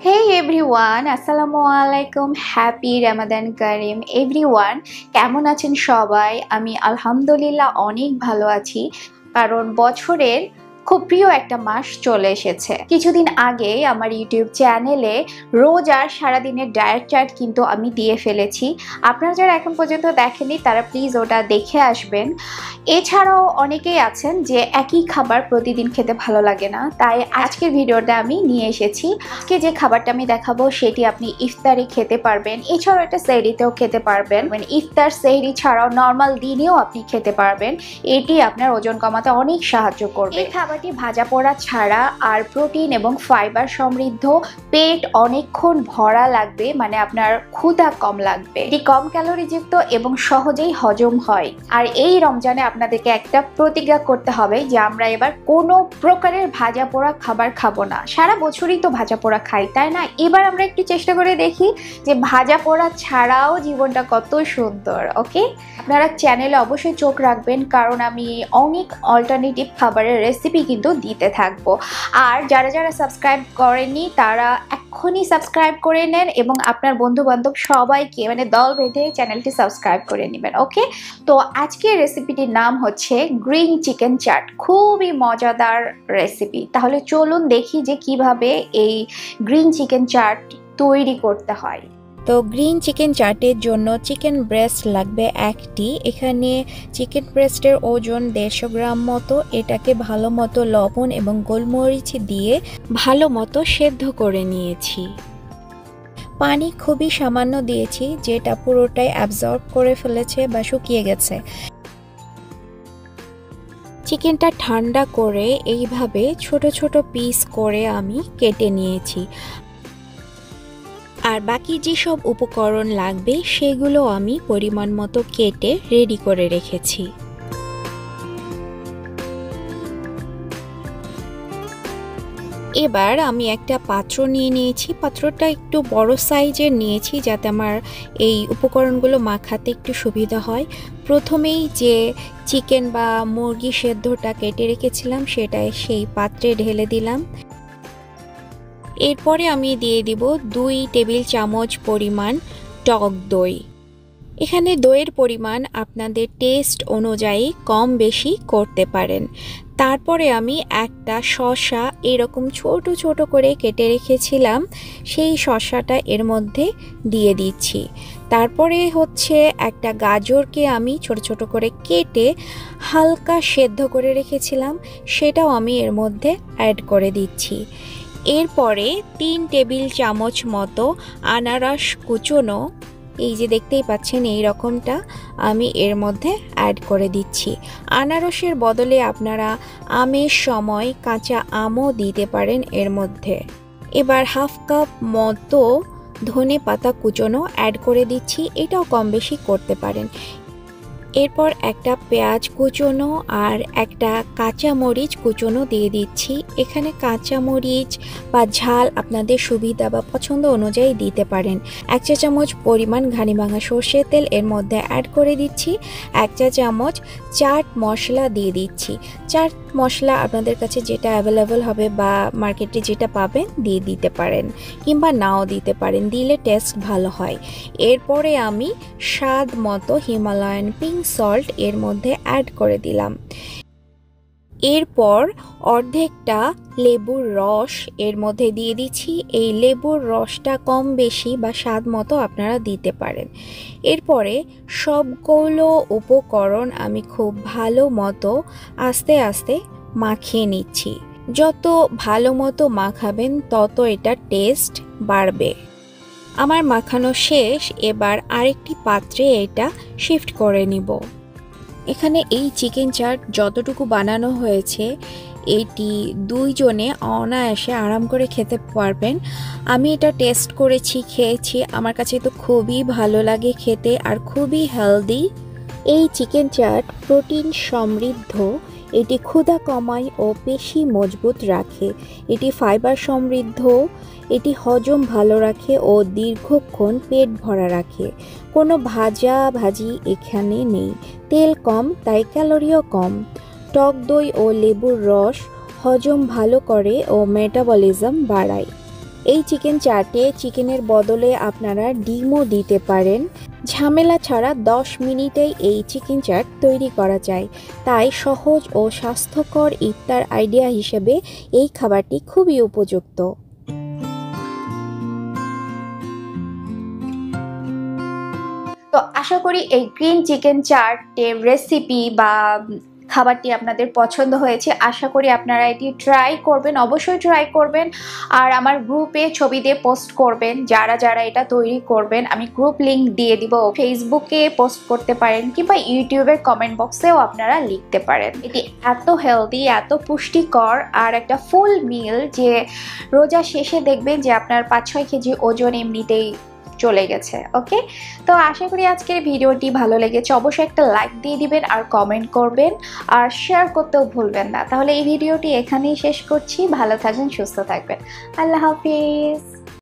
Hey everyone, আসসালামু আলাইকুম, happy রমাদান কারিম everyone. কেমন আছেন সবাই? আমি আলহামদুলিল্লাহ অনেক ভালো আছি, কারণ বছরের খুব প্রিয় একটা মাস চলে এসেছে। কিছুদিন আগে আমার ইউটিউব চ্যানেলে রোজার সারাদিনের ডায়েট চার্ট কিন্তু আমি দিয়ে ফেলেছি। আপনারা যারা এখন পর্যন্ত দেখেননি তারা প্লিজ ওটা দেখে আসবেন। এছাড়াও অনেকেই আছেন যে একই খাবার প্রতিদিন খেতে ভালো লাগে না, তাই আজকের ভিডিওটা আমি নিয়ে এসেছি। আজকে যে খাবারটা আমি দেখাবো সেটি আপনি ইফতারে খেতে পারবেন, এছাড়াও এটা সেহরিতেও খেতে পারবেন। মানে ইফতার সেহরি ছাড়াও নর্মাল দিনেও আপনি খেতে পারবেন। এটি আপনার ওজন কমাতে অনেক সাহায্য করবে। এই খাবারটি ভাজা পোড়া ছাড়া আর প্রোটিন এবং ফাইবার সমৃদ্ধ, পেট অনেকক্ষণ ভরা লাগবে, মানে আপনার ক্ষুধা কম লাগবে। এটি কম ক্যালোরিযুক্ত এবং সহজেই হজম হয়। আর এই রমজানে আপনাদেরকে একটা প্রতিজ্ঞা করতে হবে যে আমরা এবার কোনো প্রকারের ভাজা পোড়া খাবার খাবো না। সারা বছরই তো ভাজা পোড়া খাই, তাই না? এবার আমরা একটু চেষ্টা করে দেখি যে ভাজা পোড়া ছাড়াও জীবনটা কত সুন্দর। ওকে, আপনারা চ্যানেলে অবশ্যই চোখ রাখবেন, কারণ আমি অনেক অল্টারনেটিভ খাবারের রেসিপি কিন্তু দিতে থাকবো। আর যারা যারা সাবস্ক্রাইব করেননি তারা এখনই সাবস্ক্রাইব করে নেন এবং আপনার বন্ধু বান্ধব সবাইকে মানে দল বেঁধে চ্যানেলটি সাবস্ক্রাইব করে নেবেন। ওকে, তো আজকের রেসিপিটির নাম হচ্ছে গ্রিন চিকেন চাট। খুবই মজাদার রেসিপি। তাহলে চলুন দেখি যে কিভাবে এই গ্রিন চিকেন চাট তৈরি করতে হয়। তো গ্রিন চিকেন চাটের জন্য চিকেন ব্রেস্ট লাগবে একটি। এখানে চিকেন ব্রেস্টের ওজন 150 গ্রাম মতো। এটাকে ভালো মতো লবণ এবং গোলমরিচ দিয়ে ভালো মতো সেদ্ধ করে নিয়েছি। পানি খুবই সামান্য দিয়েছি, যেটা পুরোটাই অ্যাবজর্ব করে ফেলেছে বা শুকিয়ে গেছে। চিকেনটা ঠান্ডা করে এইভাবে ছোট ছোট পিস করে আমি কেটে নিয়েছি। আর বাকি যেসব উপকরণ লাগবে সেগুলো আমি পরিমাণ মতো কেটে রেডি করে রেখেছি। এবার আমি একটা পাত্র নিয়ে নিয়েছি। পাত্রটা একটু বড় সাইজের নিয়েছি যাতে আমার এই উপকরণগুলো মাখাতে একটু সুবিধা হয়। প্রথমেই যে চিকেন বা মুরগি সেদ্ধটা কেটে রেখেছিলাম সেটা সেই পাত্রে ঢেলে দিলাম। এরপরে আমি দিয়ে দিব 2 টেবিল চামচ পরিমাণ টক দই। এখানে দইয়ের পরিমাণ আপনাদের টেস্ট অনুযায়ী কম বেশি করতে পারেন। তারপরে আমি একটা শসা এরকম ছোট ছোট করে কেটে রেখেছিলাম, সেই শসাটা এর মধ্যে দিয়ে দিচ্ছি। তারপরে হচ্ছে একটা গাজরকে আমি ছোট ছোট করে কেটে হালকা সেদ্ধ করে রেখেছিলাম, সেটাও আমি এর মধ্যে অ্যাড করে দিচ্ছি। এরপরে 3 টেবিল চামচ মতো আনারস কুচনো, এই যে দেখতেই পাচ্ছেন এই রকমটা, আমি এর মধ্যে অ্যাড করে দিচ্ছি। আনারসের বদলে আপনারা আমের সময় কাঁচা আমও দিতে পারেন এর মধ্যে। এবার হাফ কাপ মতো ধনে পাতা কুচনো অ্যাড করে দিচ্ছি, এটাও কম বেশি করতে পারেন। এরপর একটা পেঁয়াজ কুচনো আর একটা কাঁচা মরিচ কুচনো দিয়ে দিচ্ছি। এখানে কাঁচা মরিচ বা ঝাল আপনাদের সুবিধা বা পছন্দ অনুযায়ী দিতে পারেন। 1 চা চামচ পরিমাণ ঘানি ভাঙা সর্ষের তেল এর মধ্যে অ্যাড করে দিচ্ছি। 1 চা চামচ চাট মশলা দিয়ে দিচ্ছি। চাট মশলা আপনাদের কাছে যেটা অ্যাভেলেবল হবে বা মার্কেটে যেটা পাবেন দিয়ে দিতে পারেন, কিংবা নাও দিতে পারেন, দিলে টেস্ট ভালো হয়। এরপরে আমি স্বাদ মতো হিমালয়ান পিঙ্ক সল্ট এর মধ্যে অ্যাড করে দিলাম। এরপর অর্ধেকটা লেবুর রস এর মধ্যে দিয়ে দিচ্ছি। এই লেবুর রসটা কম বেশি বা স্বাদ মতো আপনারা দিতে পারেন। এরপরে সবগুলো উপকরণ আমি খুব ভালো মতো আস্তে আস্তে মাখিয়ে নিচ্ছি। যত ভালো মতো মাখাবেন তত এটা টেস্ট বাড়বে। আমার মাখানো শেষ। এবার আরেকটি পাত্রে এটা শিফট করে নিব। এখানে এই চিকেন চাট যতটুকু বানানো হয়েছে এটি 2 জনে অনায়াসে আরাম করে খেতে পারবেন। আমি এটা টেস্ট করেছি, খেয়েছি, আমার কাছে তো খুবই ভালো লাগে খেতে আর খুবই হেলদি। এই চিকেন চাট প্রোটিন সমৃদ্ধ, এটি ক্ষুধা কমায় ও পেশি মজবুত রাখে। এটি ফাইবার সমৃদ্ধ, এটি হজম ভালো রাখে ও দীর্ঘক্ষণ পেট ভরা রাখে। কোনো ভাজা ভাজি এখানে নেই। তেল কম, তাই ক্যালোরিও কম। টক দই ও লেবুর রস হজম ভালো করে ও মেটাবলিজম বাড়ায়। এই চিকেন চাটে চিকেনের বদলে আপনারা ডিমও দিতে পারেন। ঝামেলা ছাড়া 10 মিনিটেই এই চিকেন চাট তৈরি করা যায়। তাই সহজ ও স্বাস্থ্যকর ইফতার আইডিয়া হিসেবে এই খাবারটি খুবই উপযুক্ত। তো আশা করি এই গ্রিন চিকেন চাটের রেসিপি বা খাবারটি আপনাদের পছন্দ হয়েছে। আশা করি আপনারা এটি ট্রাই করবেন, অবশ্যই ট্রাই করবেন। আর আমার গ্রুপে ছবি দিয়ে পোস্ট করবেন যারা যারা এটা তৈরি করবেন। আমি গ্রুপ লিংক দিয়ে দিব, ফেসবুকে পোস্ট করতে পারেন কিংবা ইউটিউবের কমেন্ট বক্সেও আপনারা লিখতে পারেন। এটি এত হেলদি, এত পুষ্টিকর আর একটা ফুল মিল যে রোজা শেষে দেখবেন যে আপনার 5-6 কেজি ওজন এমনিতেই চলে গেছে। ওকে, তো আশা করি আজকের ভিডিওটি ভালো লেগেছে। অবশ্যই একটা লাইক দিয়ে দিবেন আর কমেন্ট করবেন আর শেয়ার করতেও ভুলবেন না। তাহলে এই ভিডিওটি এখানেই শেষ করছি। ভালো থাকবেন, সুস্থ থাকবেন। আল্লাহ হাফিজ।